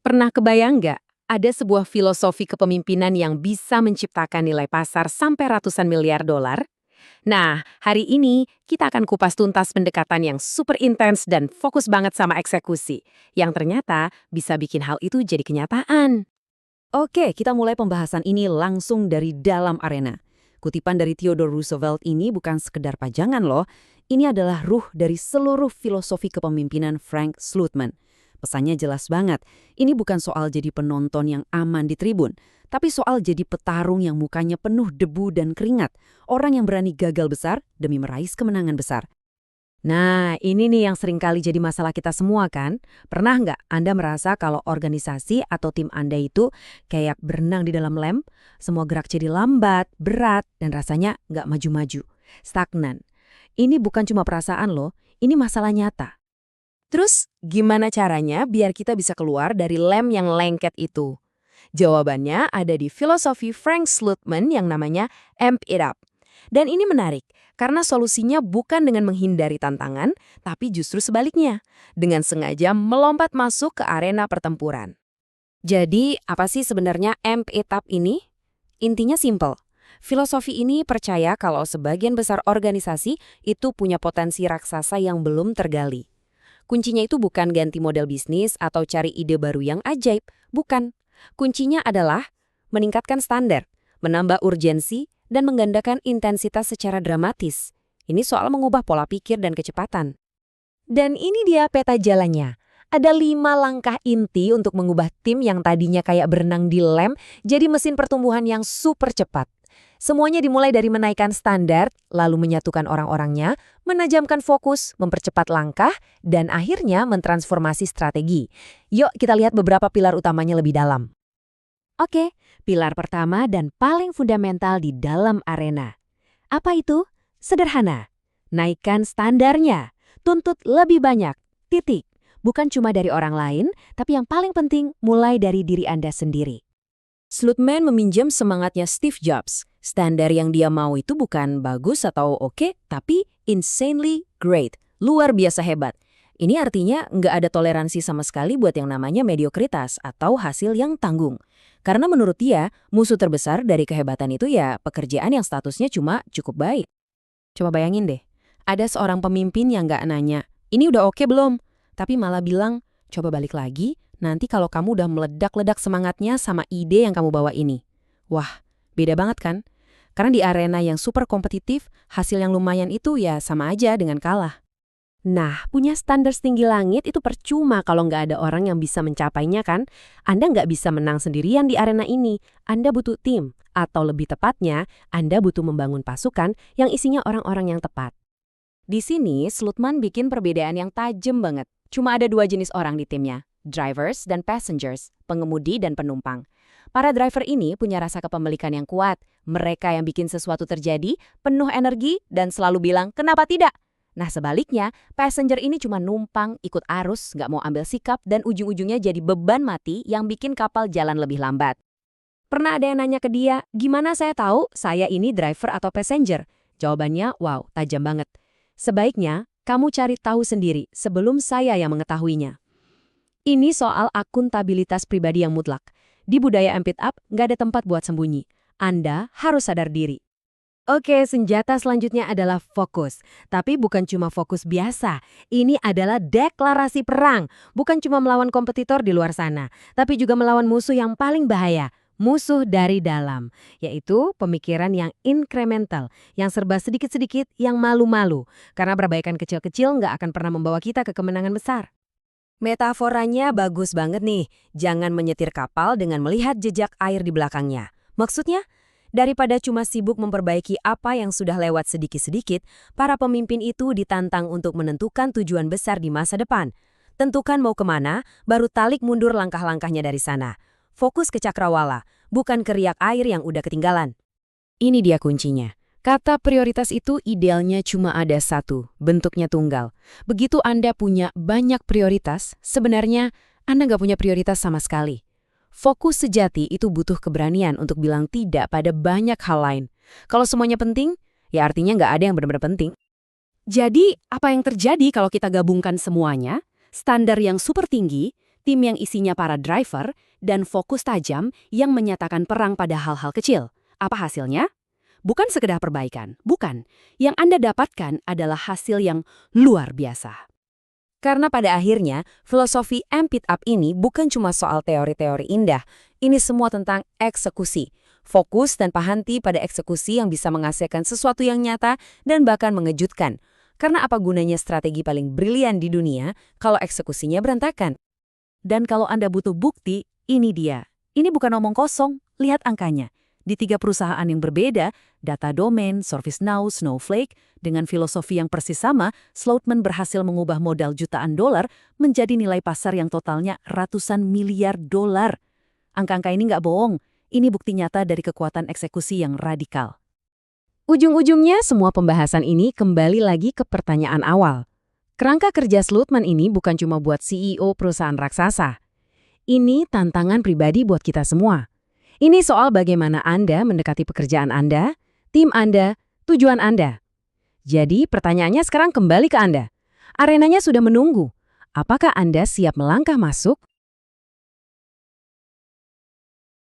Pernah kebayang nggak? Ada sebuah filosofi kepemimpinan yang bisa menciptakan nilai pasar sampai ratusan miliar dolar? Nah, hari ini kita akan kupas tuntas pendekatan yang super intens dan fokus banget sama eksekusi, yang ternyata bisa bikin hal itu jadi kenyataan. Oke, kita mulai pembahasan ini langsung dari dalam arena. Kutipan dari Theodore Roosevelt ini bukan sekedar pajangan loh. Ini adalah ruh dari seluruh filosofi kepemimpinan Frank Slootman. Pesannya jelas banget, ini bukan soal jadi penonton yang aman di tribun, tapi soal jadi petarung yang mukanya penuh debu dan keringat. Orang yang berani gagal besar demi meraih kemenangan besar. Nah, ini nih yang seringkali jadi masalah kita semua kan? Pernah nggak Anda merasa kalau organisasi atau tim Anda itu kayak berenang di dalam lem, semua gerak jadi lambat, berat, dan rasanya nggak maju-maju, stagnan. Ini bukan cuma perasaan loh, ini masalah nyata. Terus, gimana caranya biar kita bisa keluar dari lem yang lengket itu? Jawabannya ada di filosofi Frank Slootman yang namanya Amp It Up. Dan ini menarik, karena solusinya bukan dengan menghindari tantangan, tapi justru sebaliknya, dengan sengaja melompat masuk ke arena pertempuran. Jadi, apa sih sebenarnya Amp It Up ini? Intinya simple. Filosofi ini percaya kalau sebagian besar organisasi itu punya potensi raksasa yang belum tergali. Kuncinya itu bukan ganti model bisnis atau cari ide baru yang ajaib, bukan. Kuncinya adalah meningkatkan standar, menambah urgensi, dan menggandakan intensitas secara dramatis. Ini soal mengubah pola pikir dan kecepatan. Dan ini dia peta jalannya. Ada 5 langkah inti untuk mengubah tim yang tadinya kayak berenang di lem jadi mesin pertumbuhan yang super cepat. Semuanya dimulai dari menaikkan standar, lalu menyatukan orang-orangnya, menajamkan fokus, mempercepat langkah, dan akhirnya mentransformasi strategi. Yuk kita lihat beberapa pilar utamanya lebih dalam. Oke, pilar pertama dan paling fundamental di dalam arena. Apa itu? Sederhana. Naikkan standarnya. Tuntut lebih banyak. Titik. Bukan cuma dari orang lain, tapi yang paling penting mulai dari diri Anda sendiri. Slootman meminjam semangatnya Steve Jobs. Standar yang dia mau itu bukan bagus atau oke, tapi insanely great. Luar biasa hebat. Ini artinya nggak ada toleransi sama sekali buat yang namanya mediokritas atau hasil yang tanggung. Karena menurut dia, musuh terbesar dari kehebatan itu ya pekerjaan yang statusnya cuma cukup baik. Coba bayangin deh, ada seorang pemimpin yang nggak nanya, ini udah oke belum? Tapi malah bilang, coba balik lagi, nanti kalau kamu udah meledak-ledak semangatnya sama ide yang kamu bawa ini. Wah, beda banget kan? Karena di arena yang super kompetitif, hasil yang lumayan itu ya sama aja dengan kalah. Nah, punya standar setinggi langit itu percuma kalau nggak ada orang yang bisa mencapainya kan? Anda nggak bisa menang sendirian di arena ini. Anda butuh tim. Atau lebih tepatnya, Anda butuh membangun pasukan yang isinya orang-orang yang tepat. Di sini, Slootman bikin perbedaan yang tajam banget. Cuma ada 2 jenis orang di timnya, drivers dan passengers, pengemudi dan penumpang. Para driver ini punya rasa kepemilikan yang kuat. Mereka yang bikin sesuatu terjadi, penuh energi, dan selalu bilang, kenapa tidak? Nah sebaliknya, passenger ini cuma numpang, ikut arus, nggak mau ambil sikap, dan ujung-ujungnya jadi beban mati yang bikin kapal jalan lebih lambat. Pernah ada yang nanya ke dia, gimana saya tahu saya ini driver atau passenger? Jawabannya, wow, tajam banget. Sebaiknya, kamu cari tahu sendiri sebelum saya yang mengetahuinya. Ini soal akuntabilitas pribadi yang mutlak. Di budaya Amp It Up, nggak ada tempat buat sembunyi. Anda harus sadar diri. Oke, senjata selanjutnya adalah fokus. Tapi bukan cuma fokus biasa. Ini adalah deklarasi perang. Bukan cuma melawan kompetitor di luar sana, tapi juga melawan musuh yang paling bahaya. Musuh dari dalam. Yaitu pemikiran yang incremental, yang serba sedikit-sedikit, yang malu-malu. Karena perbaikan kecil-kecil nggak akan pernah membawa kita ke kemenangan besar. Metaforanya bagus banget nih. Jangan menyetir kapal dengan melihat jejak air di belakangnya. Maksudnya, daripada cuma sibuk memperbaiki apa yang sudah lewat sedikit-sedikit, para pemimpin itu ditantang untuk menentukan tujuan besar di masa depan. Tentukan mau kemana, baru tarik mundur langkah-langkahnya dari sana. Fokus ke cakrawala, bukan ke riak air yang udah ketinggalan. Ini dia kuncinya. Kata prioritas itu idealnya cuma ada satu, bentuknya tunggal. Begitu Anda punya banyak prioritas, sebenarnya Anda nggak punya prioritas sama sekali. Fokus sejati itu butuh keberanian untuk bilang tidak pada banyak hal lain. Kalau semuanya penting, ya artinya nggak ada yang benar-benar penting. Jadi, apa yang terjadi kalau kita gabungkan semuanya? Standar yang super tinggi, Tim yang isinya para driver dan fokus tajam yang menyatakan perang pada hal-hal kecil. Apa hasilnya? Bukan sekedar perbaikan, bukan. Yang Anda dapatkan adalah hasil yang luar biasa. Karena pada akhirnya, filosofi Amp It Up ini bukan cuma soal teori-teori indah. Ini semua tentang eksekusi. Fokus tanpa henti pada eksekusi yang bisa menghasilkan sesuatu yang nyata dan bahkan mengejutkan. Karena apa gunanya strategi paling brilian di dunia kalau eksekusinya berantakan? Dan kalau Anda butuh bukti, ini dia. Ini bukan omong kosong, lihat angkanya. Di 3 perusahaan yang berbeda, Data Domain, ServiceNow, Snowflake, dengan filosofi yang persis sama, Slootman berhasil mengubah modal jutaan dolar menjadi nilai pasar yang totalnya ratusan miliar dolar. Angka-angka ini nggak bohong, ini bukti nyata dari kekuatan eksekusi yang radikal. Ujung-ujungnya semua pembahasan ini kembali lagi ke pertanyaan awal. Kerangka kerja Slootman ini bukan cuma buat CEO perusahaan raksasa. Ini tantangan pribadi buat kita semua. Ini soal bagaimana Anda mendekati pekerjaan Anda, tim Anda, tujuan Anda. Jadi pertanyaannya sekarang kembali ke Anda. Arenanya sudah menunggu. Apakah Anda siap melangkah masuk?